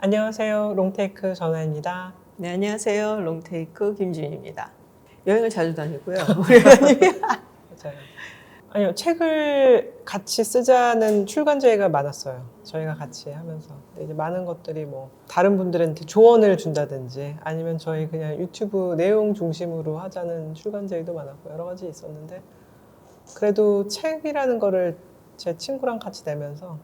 안녕하세요. 롱테이크 전화입니다. 네, 안녕하세요. 롱테이크 김지윤입니다. 여행을 자주 다니고요. 우리 회원님이 맞아요. 아니요, 책을 같이 쓰자는 출간제의가 많았어요. 저희가 같이 하면서. 근데 이제 많은 것들이 뭐 다른 분들한테 조언을 준다든지 아니면 저희 그냥 유튜브 내용 중심으로 하자는 출간제의도 많았고 여러 가지 있었는데 그래도 책이라는 거를 제 친구랑 같이 내면서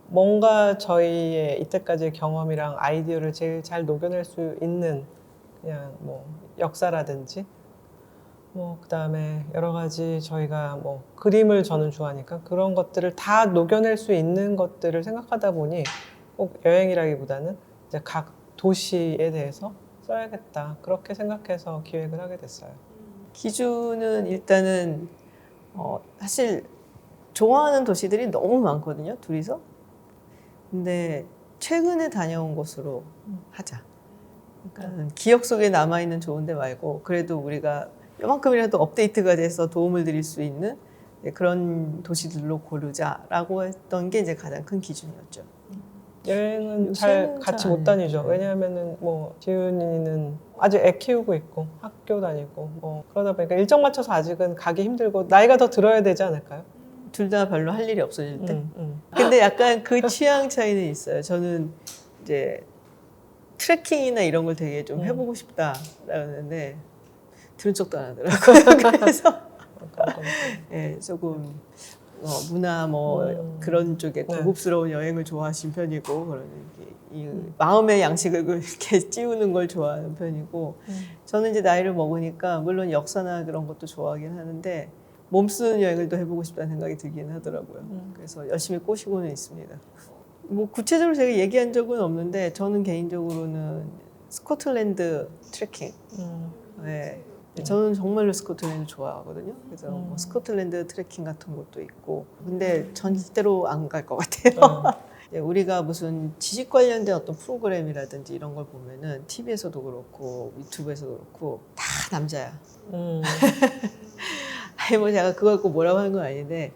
뭔가 저희의 이때까지의 경험이랑 아이디어를 제일 잘 녹여낼 수 있는 그냥 뭐 역사라든지 뭐 그다음에 여러 가지 저희가 뭐 그림을 저는 좋아하니까 그런 것들을 다 녹여낼 수 있는 것들을 생각하다 보니 꼭 여행이라기보다는 이제 각 도시에 대해서 써야겠다 그렇게 생각해서 기획을 하게 됐어요. 기준은 일단은 사실 좋아하는 도시들이 너무 많거든요. 둘이서. 근데 최근에 다녀온 곳으로 하자. 그러니까 기억 속에 남아있는 좋은 데 말고 그래도 우리가 요만큼이라도 업데이트가 돼서 도움을 드릴 수 있는 그런 도시들로 고르자라고 했던 게 이제 가장 큰 기준이었죠. 여행은 잘 같이 못 다니죠. 왜냐하면은 뭐 지윤이는 아직 애 키우고 있고 학교 다니고 뭐 그러다 보니까 일정 맞춰서 아직은 가기 힘들고 나이가 더 들어야 되지 않을까요? 둘 다 별로 할 일이 없어질 때. 근데 약간 그 취향 차이는 있어요. 저는 이제 트레킹이나 이런 걸 되게 좀 해보고 싶다라고 했는데 들은 척도 안 하더라고요. 그래서 예, 조금 문화 뭐 그런 쪽에 고급스러운 여행을 좋아하신 편이고 그런 이 마음의 양식을 이렇게 찌우는 걸 좋아하는 편이고 저는 이제 나이를 먹으니까 물론 역사나 그런 것도 좋아하긴 하는데 몸 쓰는 여행을 또 해보고 싶다는 생각이 들긴 하더라고요. 그래서 열심히 꼬시고는 있습니다. 뭐 구체적으로 제가 얘기한 적은 없는데 저는 개인적으로는 스코틀랜드 트레킹. 네. 저는 정말로 스코틀랜드 좋아하거든요. 그래서 뭐 스코틀랜드 트레킹 같은 것도 있고. 근데 절대로 안 갈 것 같아요. 우리가 무슨 지식 관련된 어떤 프로그램이라든지 이런 걸 보면은 TV에서도 그렇고 유튜브에서도 그렇고 다 남자야. 아니 뭐 제가 그거 갖고 뭐라고 하는 건 아닌데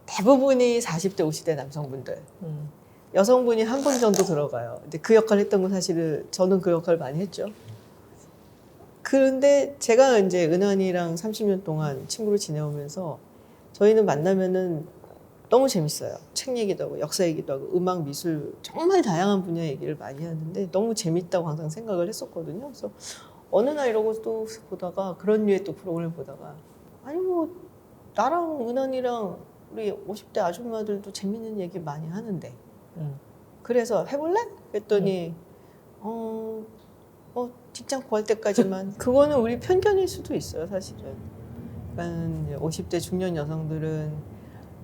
대부분이 40대, 50대 남성분들. 여성분이 한 분 정도 들어가요. 근데 그 역할을 했던 건 사실은 저는 그 역할을 많이 했죠. 그런데 제가 이제 은환이랑 30년 동안 친구로 지내오면서 저희는 만나면은 너무 재밌어요. 책 얘기도 하고 역사 얘기도 하고 음악, 미술 정말 다양한 분야 얘기를 많이 하는데 너무 재밌다고 항상 생각을 했었거든요. 그래서 어느 날 이러고 또 보다가 그런 류의 또 프로그램을 보다가 아니 뭐 나랑 은환이랑 우리 50대 아줌마들도 재밌는 얘기 많이 하는데 그래서 해볼래? 그랬더니 직장 구할 때까지만 그거는 우리 편견일 수도 있어요 사실은. 그러니까 50대 중년 여성들은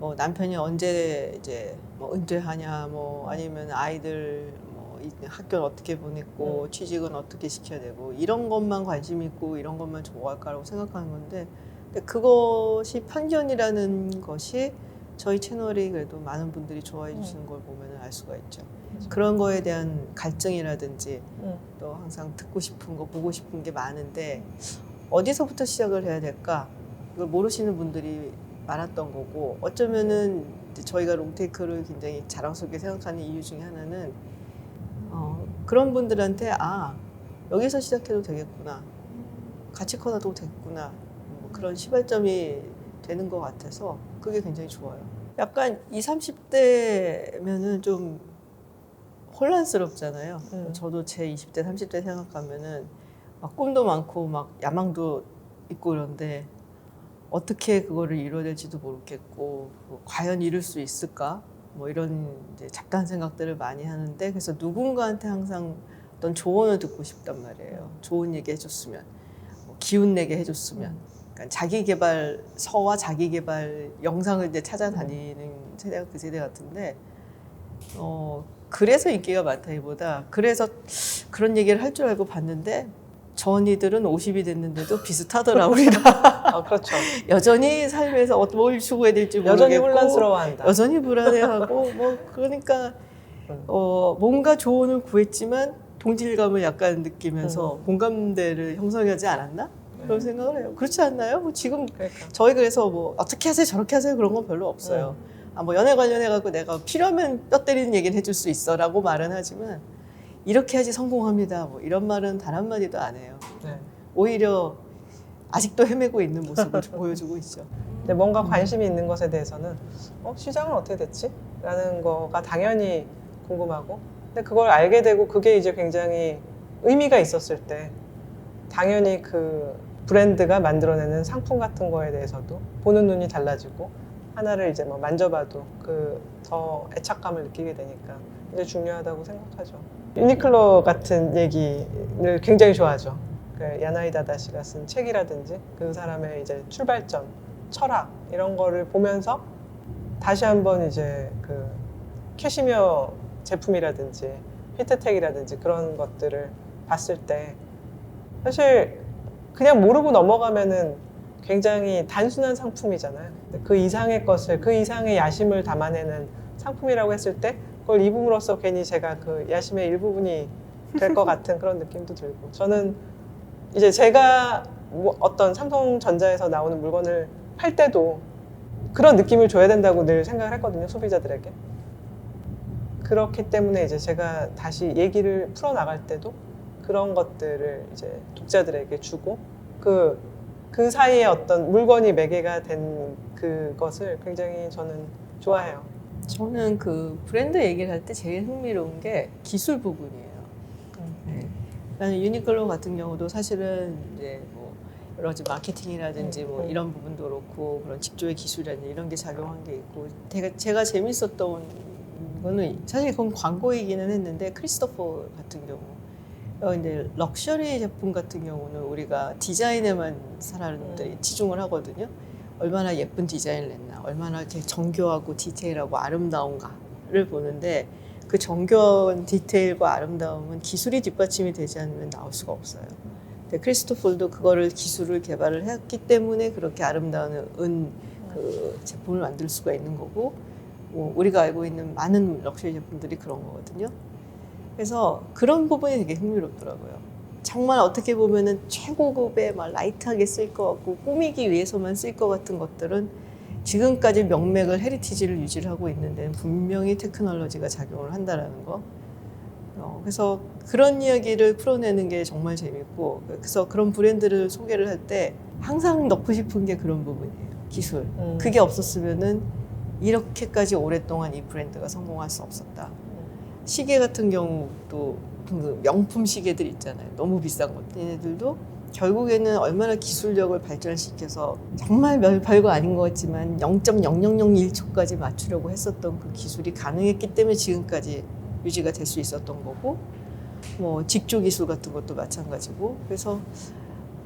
뭐 남편이 언제 이제 뭐 은퇴하냐 뭐 아니면 아이들 뭐 학교는 어떻게 보냈고 취직은 어떻게 시켜야 되고 이런 것만 관심 있고 이런 것만 좋아할까라고 생각하는 건데 그것이 편견이라는 것이 저희 채널이 그래도 많은 분들이 좋아해 주시는 걸 보면 알 수가 있죠. 그런 거에 대한 갈증이라든지 또 항상 듣고 싶은 거 보고 싶은 게 많은데 어디서부터 시작을 해야 될까? 이걸 모르시는 분들이 많았던 거고 어쩌면은 저희가 롱테이크를 굉장히 자랑스럽게 생각하는 이유 중에 하나는 그런 분들한테 여기서 시작해도 되겠구나 같이 커나도 되겠구나 뭐 그런 시발점이 되는 것 같아서 그게 굉장히 좋아요. 약간 20, 30대면은 좀 혼란스럽잖아요. 저도 제 20대, 30대 생각하면은 막 꿈도 많고 막 야망도 있고 그런데 어떻게 그거를 이뤄낼지도 모르겠고 과연 이룰 수 있을까? 뭐 이런 이제 잡다한 생각들을 많이 하는데 그래서 누군가한테 항상 어떤 조언을 듣고 싶단 말이에요. 좋은 얘기 해줬으면, 기운 내게 해줬으면. 그러니까 자기 개발서와 자기 개발 영상을 이제 찾아다니는 세대가 그 세대 같은데 그래서 인기가 많다기보다 그래서 그런 얘기를 할 줄 알고 봤는데 저 언니들은 50이 됐는데도 비슷하더라 우리랑. 그렇죠. 여전히 삶에서 뭘 추구해야 될지 모르겠고 여전히 혼란스러워한다. 여전히 불안해하고 뭐 그러니까 뭔가 조언을 구했지만 동질감을 약간 느끼면서 공감대를 형성하지 않았나? 그런 생각을 해요. 그렇지 않나요? 뭐 지금 그러니까. 저희 그래서 뭐 어떻게 하세요 저렇게 하세요 그런 건 별로 없어요. 뭐 연애 관련해갖고 내가 필요하면 뼈 때리는 얘기는 해줄 수 있어라고 말은 하지만 이렇게 하지 성공합니다. 뭐 이런 말은 단 한마디도 안 해요. 네. 오히려 아직도 헤매고 있는 모습을 보여주고 있죠. 근데 뭔가 관심이 있는 것에 대해서는 시장은 어떻게 됐지? 라는 거가 당연히 궁금하고 근데 그걸 알게 되고 그게 이제 굉장히 의미가 있었을 때 당연히 그 브랜드가 만들어내는 상품 같은 거에 대해서도 보는 눈이 달라지고 하나를 이제 뭐 만져봐도 그 더 애착감을 느끼게 되니까 이제 중요하다고 생각하죠. 유니클로 같은 얘기를 굉장히 좋아하죠. 그 야나이 다다시가 쓴 책이라든지 그 사람의 이제 출발점, 철학 이런 거를 보면서 다시 한번 이제 그 캐시미어 제품이라든지 히트텍이라든지 그런 것들을 봤을 때 사실 그냥 모르고 넘어가면은 굉장히 단순한 상품이잖아요. 그 이상의 것을, 그 이상의 야심을 담아내는 상품이라고 했을 때 그걸 입음으로써 괜히 제가 그 야심의 일부분이 될 것 같은 그런 느낌도 들고 저는 이제 제가 뭐 어떤 삼성전자에서 나오는 물건을 팔 때도 그런 느낌을 줘야 된다고 늘 생각을 했거든요, 소비자들에게. 그렇기 때문에 이제 제가 다시 얘기를 풀어나갈 때도 그런 것들을 이제 독자들에게 주고 그 사이에 어떤 물건이 매개가 된 그것을 굉장히 저는 좋아해요. 저는 그 브랜드 얘기를 할 때 제일 흥미로운 게 기술 부분이에요. 네. 나는 유니클로 같은 경우도 사실은 이제 뭐 여러 가지 마케팅이라든지 뭐 이런 부분도 그렇고 그런 직조의 기술이라든지 이런 게 작용한 게 있고 제가 재밌었던 거는 사실 그건 광고이기는 했는데 크리스토퍼 같은 경우 이제 럭셔리 제품 같은 경우는 우리가 디자인에만 사람들이 치중을 하거든요. 얼마나 예쁜 디자인을 냈나, 얼마나 이렇게 정교하고 디테일하고 아름다운가를 보는데 그 정교한 디테일과 아름다움은 기술이 뒷받침이 되지 않으면 나올 수가 없어요. 근데 크리스토폴도 그거를 기술을 개발을 했기 때문에 그렇게 아름다운 그 제품을 만들 수가 있는 거고 뭐 우리가 알고 있는 많은 럭셔리 제품들이 그런 거거든요. 그래서 그런 부분이 되게 흥미롭더라고요. 정말 어떻게 보면은 최고급의 막 라이트하게 쓸 것 같고 꾸미기 위해서만 쓸 것 같은 것들은 지금까지 명맥을 헤리티지를 유지를 하고 있는 데는 분명히 테크놀로지가 작용을 한다라는 거. 그래서 그런 이야기를 풀어내는 게 정말 재밌고 그래서 그런 브랜드를 소개를 할 때 항상 넣고 싶은 게 그런 부분이에요. 기술. 그게 없었으면은 이렇게까지 오랫동안 이 브랜드가 성공할 수 없었다. 시계 같은 경우도 그 명품 시계들 있잖아요. 너무 비싼 것들. 얘네들도 결국에는 얼마나 기술력을 발전시켜서 정말 별거 아닌 것 같지만 0.0001초까지 맞추려고 했었던 그 기술이 가능했기 때문에 지금까지 유지가 될 수 있었던 거고 뭐 직조 기술 같은 것도 마찬가지고 그래서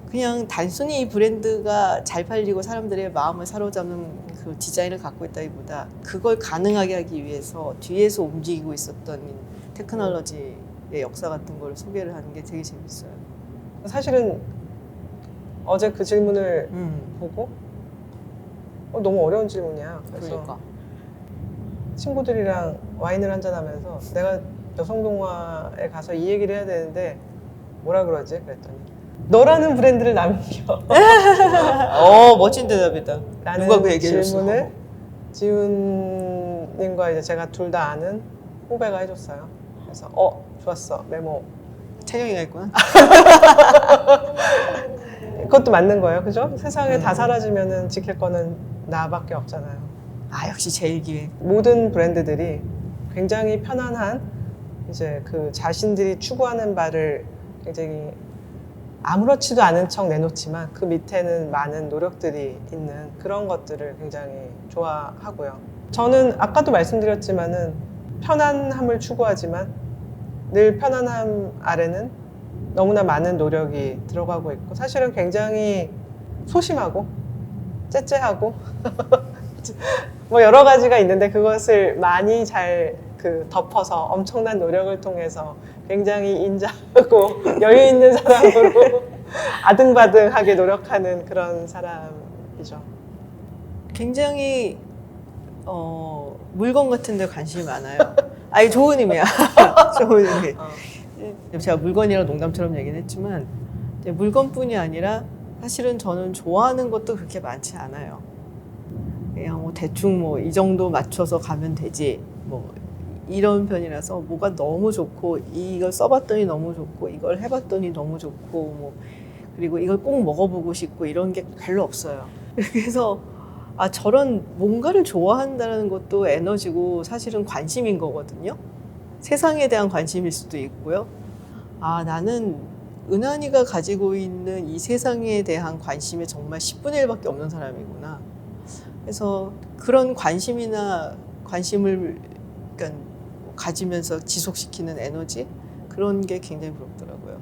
그냥 단순히 이 브랜드가 잘 팔리고 사람들의 마음을 사로잡는 그 디자인을 갖고 있다기보다 그걸 가능하게 하기 위해서 뒤에서 움직이고 있었던 테크놀로지의 역사 같은 걸 소개를 하는 게 되게 재밌어요. 사실은 어제 그 질문을 보고 너무 어려운 질문이야. 그래서 그러니까. 친구들이랑 와인을 한잔하면서 내가 여성동화에 가서 이 얘기를 해야 되는데 뭐라 그러지? 그랬더니 너라는 브랜드를 남겨. 멋진 대답이다. 라는 누가 그 얘기를 질문을 했어? 지훈님과 이제 제가 둘 다 아는 후배가 해줬어요. 그래서 좋았어 메모. 찬영이가 있구나. 그것도 맞는 거예요, 그죠? 세상에 다 사라지면은 지킬 거는 나밖에 없잖아요. 역시 제일기획. 모든 브랜드들이 굉장히 편안한 이제 그 자신들이 추구하는 바를 굉장히 아무렇지도 않은 척 내놓지만 그 밑에는 많은 노력들이 있는 그런 것들을 굉장히 좋아하고요. 저는 아까도 말씀드렸지만은 편안함을 추구하지만 늘 편안함 아래는 너무나 많은 노력이 들어가고 있고 사실은 굉장히 소심하고 째째하고 뭐 여러 가지가 있는데 그것을 많이 잘 덮어서 엄청난 노력을 통해서 굉장히 인자하고 여유 있는 사람으로 아등바등하게 노력하는 그런 사람이죠. 굉장히 물건 같은 데 관심이 많아요. 좋은 의미야. 좋은 의미. 제가 물건이랑 농담처럼 얘기는 했지만 물건뿐이 아니라 사실은 저는 좋아하는 것도 그렇게 많지 않아요. 그냥 뭐 대충 뭐 이 정도 맞춰서 가면 되지 뭐 이런 편이라서 뭐가 너무 좋고 이걸 써봤더니 너무 좋고 이걸 해봤더니 너무 좋고 뭐 그리고 이걸 꼭 먹어보고 싶고 이런 게 별로 없어요. 그래서 아 저런 뭔가를 좋아한다는 것도 에너지고 사실은 관심인 거거든요. 세상에 대한 관심일 수도 있고요. 아 나는 은하니가 가지고 있는 이 세상에 대한 관심이 정말 10분의 1밖에 없는 사람이구나. 그래서 그런 관심이나 관심을 그러니까 가지면서 지속시키는 에너지 그런 게 굉장히 부럽더라고요.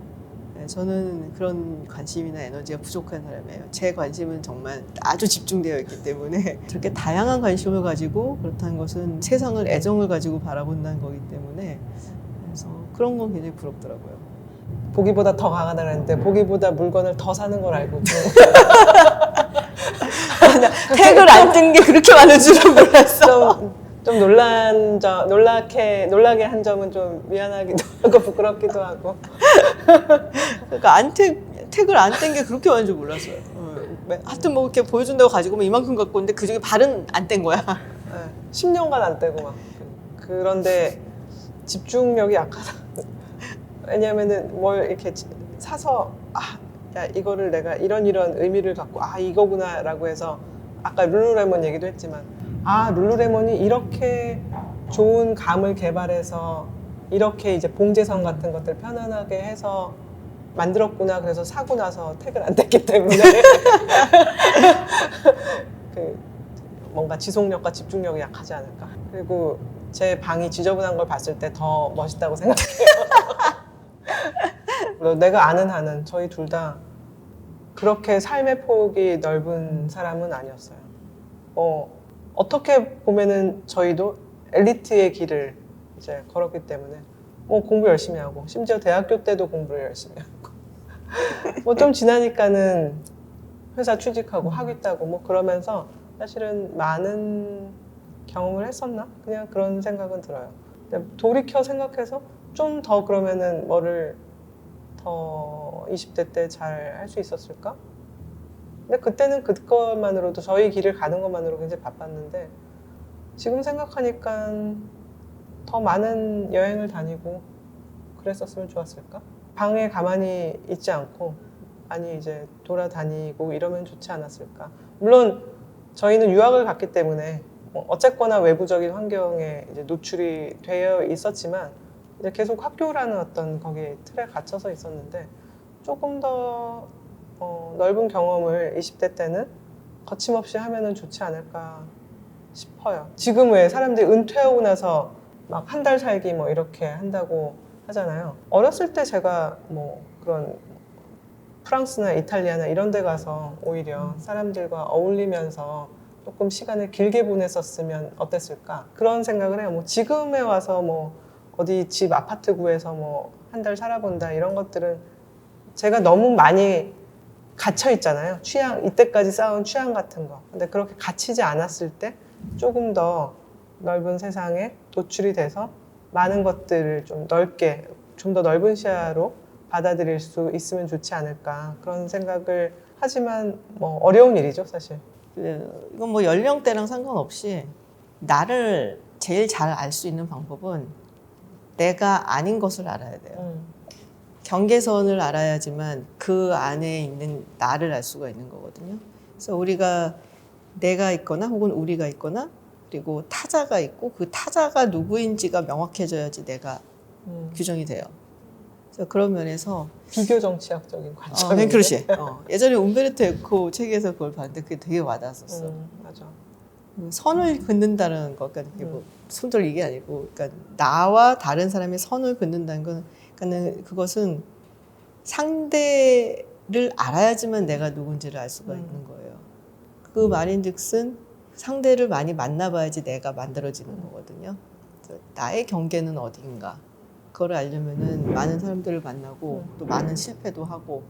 네, 저는 그런 관심이나 에너지가 부족한 사람이에요. 제 관심은 정말 아주 집중되어 있기 때문에 저렇게 다양한 관심을 가지고 그렇다는 것은 세상을 애정을 가지고 바라본다는 거기 때문에 그래서 그런 건 굉장히 부럽더라고요. 보기보다 더 강하다 그랬는데 보기보다 물건을 더 사는 걸 알고 택을 안 뜬 게 그렇게 많은 줄은 몰랐어. 좀 놀라게 한 점은 좀 미안하기도 하고 부끄럽기도 하고. 그러니까 택을 안 뗀 게 그렇게 많은 줄 몰랐어요. 하여튼 뭐 이렇게 보여준다고 가지고 뭐 이만큼 갖고 오는데 그중에 발은 안 뗀 거야. 10년간 안 떼고 막. 그런데 집중력이 약하다. 왜냐면은 뭘 이렇게 사서 야 이거를 내가 이런 의미를 갖고 이거구나라고 해서 아까 룰루레몬 얘기도 했지만 룰루레몬이 이렇게 좋은 감을 개발해서 이렇게 이제 봉제선 같은 것들 편안하게 해서 만들었구나. 그래서 사고 나서 택을 안 뗐기 때문에 그 뭔가 지속력과 집중력이 약하지 않을까. 그리고 제 방이 지저분한 걸 봤을 때 더 멋있다고 생각해요. 내가 아는 한은 저희 둘 다 그렇게 삶의 폭이 넓은 사람은 아니었어요. 어떻게 보면은 저희도 엘리트의 길을 이제 걸었기 때문에 공부 열심히 하고 심지어 대학교 때도 공부를 열심히 하고 좀 지나니까는 회사 취직하고 하겠다고 그러면서 사실은 많은 경험을 했었나? 그냥 그런 생각은 들어요. 근데 돌이켜 생각해서 좀 더 그러면은 뭐를 더 20대 때 잘 할 수 있었을까? 근데 그때는 그것만으로도 저희 길을 가는 것만으로 굉장히 바빴는데 지금 생각하니까 더 많은 여행을 다니고 그랬었으면 좋았을까? 방에 가만히 있지 않고 많이 이제 돌아다니고 이러면 좋지 않았을까? 물론 저희는 유학을 갔기 때문에 어쨌거나 외부적인 환경에 이제 노출이 되어 있었지만 이제 계속 학교라는 어떤 거기 틀에 갇혀서 있었는데 조금 더 넓은 경험을 20대 때는 거침없이 하면은 좋지 않을까 싶어요. 지금 왜 사람들이 은퇴하고 나서 막 한 달 살기 이렇게 한다고 하잖아요. 어렸을 때 제가 그런 프랑스나 이탈리아나 이런 데 가서 오히려 사람들과 어울리면서 조금 시간을 길게 보냈었으면 어땠을까 그런 생각을 해요. 지금에 와서 어디 집 아파트 구해서 한 달 살아본다 이런 것들은 제가 너무 많이 갇혀 있잖아요. 이때까지 쌓은 취향 같은 거. 근데 그렇게 갇히지 않았을 때 조금 더 넓은 세상에 노출이 돼서 많은 것들을 좀 넓게, 좀 더 넓은 시야로 받아들일 수 있으면 좋지 않을까 그런 생각을 하지만 어려운 일이죠, 사실. 이건 연령대랑 상관없이 나를 제일 잘 알 수 있는 방법은 내가 아닌 것을 알아야 돼요. 경계선을 알아야지만 그 안에 있는 나를 알 수가 있는 거거든요. 그래서 우리가 내가 있거나 혹은 우리가 있거나 그리고 타자가 있고 그 타자가 누구인지가 명확해져야지 내가 규정이 돼요. 그래서 그런 면에서 비교 정치학적인 관점인데. 그렇지. 예전에 움베르토 에코 책에서 그걸 봤는데 그게 되게 와닿았었어. 맞아. 선을 긋는다는 것, 그러니까 손절 이게 아니고, 그러니까 나와 다른 사람의 선을 긋는다는 건, 그러니까 그것은 상대를 알아야지만 내가 누군지를 알 수가 있는 거예요. 그 말인즉슨 상대를 많이 만나봐야지 내가 만들어지는 거거든요. 그래서 나의 경계는 어디인가? 그걸 알려면은 많은 사람들을 만나고 또 많은 실패도 하고.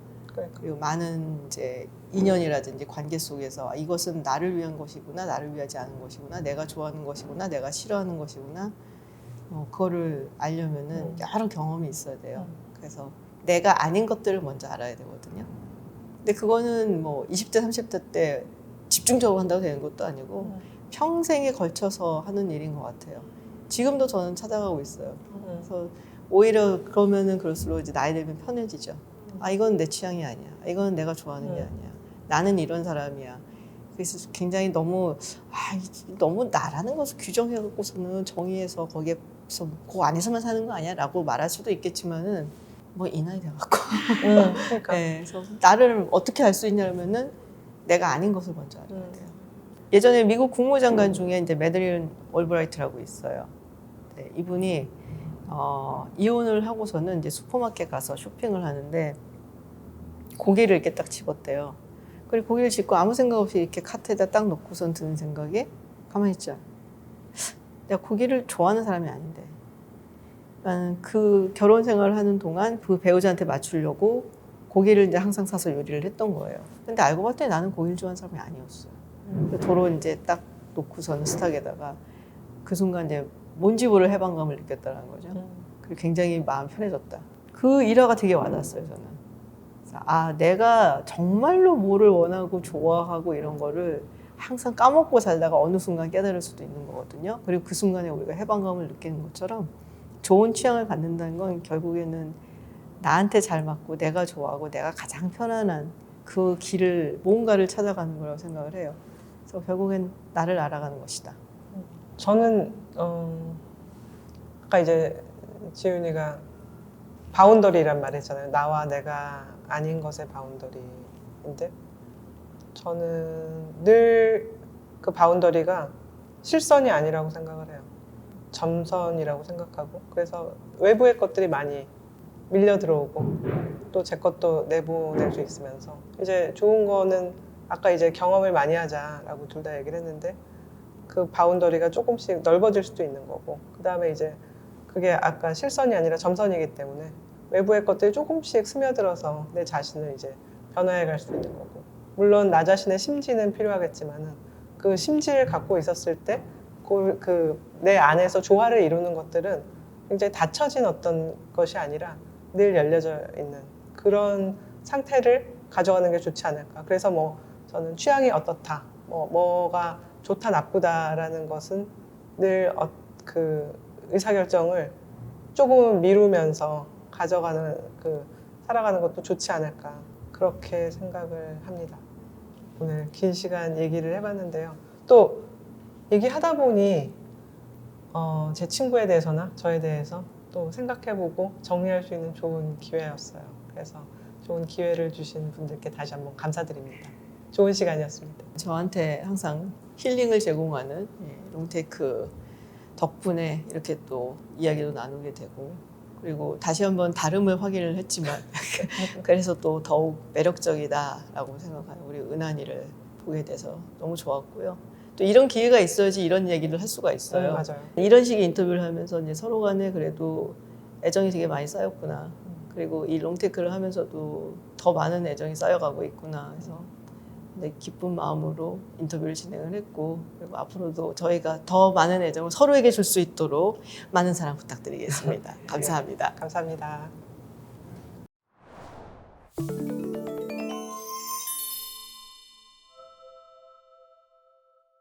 그리고 많은 이제 인연이라든지 관계 속에서 이것은 나를 위한 것이구나, 나를 위하지 않은 것이구나, 내가 좋아하는 것이구나, 내가 싫어하는 것이구나, 그거를 알려면은 여러 경험이 있어야 돼요. 그래서 내가 아닌 것들을 먼저 알아야 되거든요. 근데 그거는 20대, 30대 때 집중 집중적으로 한다고 되는 것도 아니고 평생에 걸쳐서 하는 일인 것 같아요. 지금도 저는 찾아가고 있어요. 그래서 오히려 그러면은 그럴수록 이제 나이 들면 편해지죠. 아, 이건 내 취향이 아니야. 이건 내가 좋아하는 게 아니야. 나는 이런 사람이야. 그래서 굉장히 너무 너무 나라는 것을 규정해갖고서는 정의해서 거기에서 그 안에서만 사는 거 아니야? 라고 말할 수도 있겠지만은 뭐 이 나이 돼갖고 그러니까. 네, 그래서 나를 어떻게 알 수 있냐면은 내가 아닌 것을 먼저 알아야 돼요. 예전에 미국 국무장관 중에 이제 매드린 올브라이트라고 있어요. 네, 이분이 이혼을 하고서는 이제 슈퍼마켓 가서 쇼핑을 하는데 고기를 이렇게 딱 집었대요. 그리고 고기를 집고 아무 생각 없이 이렇게 카트에다 딱 놓고선 드는 생각이 가만히 있자. 내가 고기를 좋아하는 사람이 아닌데. 나는 그 결혼 생활을 하는 동안 그 배우자한테 맞추려고 고기를 이제 항상 사서 요리를 했던 거예요. 근데 알고 봤더니 나는 고기를 좋아하는 사람이 아니었어요. 도로 이제 딱 놓고선 스탁에다가 그 순간 이제 뭔지모를 해방감을 느꼈다는 거죠. 그리고 굉장히 마음 편해졌다. 그 일화가 되게 와닿았어요, 저는. 그래서 내가 정말로 뭐를 원하고 좋아하고 이런 거를 항상 까먹고 살다가 어느 순간 깨달을 수도 있는 거거든요. 그리고 그 순간에 우리가 해방감을 느끼는 것처럼 좋은 취향을 갖는다는 건 결국에는 나한테 잘 맞고 내가 좋아하고 내가 가장 편안한 그 길을 뭔가를 찾아가는 거라고 생각을 해요. 그래서 결국엔 나를 알아가는 것이다. 저는 아까 이제 지윤이가 바운더리란 말 했잖아요. 나와 내가 아닌 것의 바운더리인데 저는 늘 그 바운더리가 실선이 아니라고 생각을 해요. 점선이라고 생각하고 그래서 외부의 것들이 많이 밀려 들어오고 또 제 것도 내보낼 수 있으면서 이제 좋은 거는 아까 이제 경험을 많이 하자라고 둘 다 얘기를 했는데 그 바운더리가 조금씩 넓어질 수도 있는 거고 그 다음에 이제 그게 아까 실선이 아니라 점선이기 때문에 외부의 것들이 조금씩 스며들어서 내 자신을 이제 변화해 갈 수 있는 거고 물론 나 자신의 심지는 필요하겠지만은 그 심지를 갖고 있었을 때 그 내 안에서 조화를 이루는 것들은 굉장히 닫혀진 어떤 것이 아니라 늘 열려져 있는 그런 상태를 가져가는 게 좋지 않을까. 그래서 뭐 저는 취향이 어떻다, 뭐가 좋다 나쁘다라는 것은 늘 그 의사결정을 조금 미루면서 가져가는 살아가는 것도 좋지 않을까 그렇게 생각을 합니다. 오늘 긴 시간 얘기를 해봤는데요. 또 얘기하다 보니 제 친구에 대해서나 저에 대해서 또 생각해보고 정리할 수 있는 좋은 기회였어요. 그래서 좋은 기회를 주신 분들께 다시 한번 감사드립니다. 좋은 시간이었습니다. 저한테 항상 힐링을 제공하는 롱테이크 덕분에 이렇게 또 이야기도 나누게 되고 그리고 다시 한번 다름을 확인을 했지만 그래서 또 더욱 매력적이다라고 생각하는 우리 은한이를 보게 돼서 너무 좋았고요. 또 이런 기회가 있어야지 이런 얘기를 할 수가 있어요. 맞아요. 이런 식의 인터뷰를 하면서 이제 서로 간에 그래도 애정이 되게 많이 쌓였구나. 그리고 이 롱테이크를 하면서도 더 많은 애정이 쌓여가고 있구나. 그래서 기쁜 마음으로 인터뷰를 진행을 했고 그리고 앞으로도 저희가 더 많은 애정을 서로에게 줄 수 있도록 많은 사랑 부탁드리겠습니다. 감사합니다. 감사합니다.